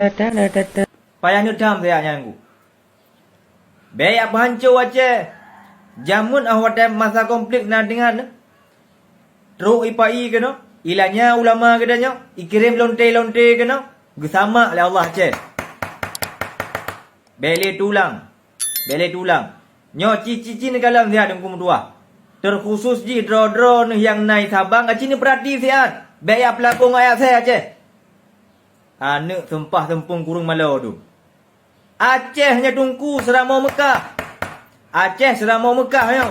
Payah nu dham saya nyanggu. Beyak hancur aja. Jamun awak masa konflik na dengan teruk ipai ke no. Ilanya ulama kedanya ikirim lonte-lonte ke no. Gesama oleh Allah aja. Bele tulang. Nyo cici negalam dia dengkum dua. Terkhusus di dro yang naik Sabang acini perhati siat. Beyak pelakong ayat saya aja. Anak sempah sempung kurung malau tu. Acehnya tungku serama Mekah. Aceh serama Mekah yo.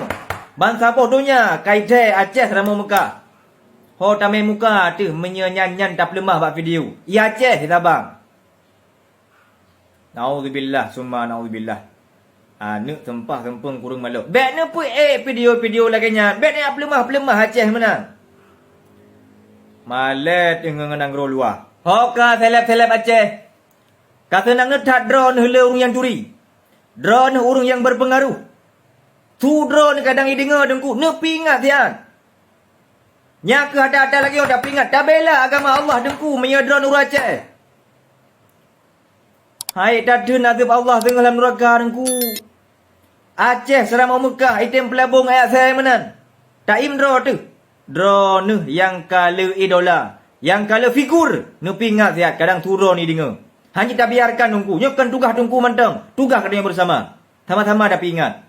Bangsa bodohnya kaide Aceh serama Mekah. Ho tamai muka tu menyanyan tak lemah bak video. Ya Aceh Sabang. Nauzubillah summa nauzubillah. Anak sempah sempung kurung malau. Bet ne pu video lagi bet ne lemah Aceh mana. Malet dengan nangro luar. Hoka seleb Aceh. Kata nak ngetat drone hela urang yang curi. Drone urang yang berpengaruh. Tu drone kadang dengar dengku. Nepi ingat sian. Nya ke ada lagi orang dah peringat. Dah bela agama Allah dengku. Menya drone urang Aceh. Hai dah den azab Allah tengah dalam neraka dengku. Aceh serama Mekah item pelabung ayat saya menan. Taim drone tu. Drone yang kala idola. Yang kala figur. Nepi ingat siat. Kadang turun ni dengar. Hanya tak biarkan tungku. Nyokan tugas tungku mantang. Tugas katanya bersama. Sama-sama dah ingat.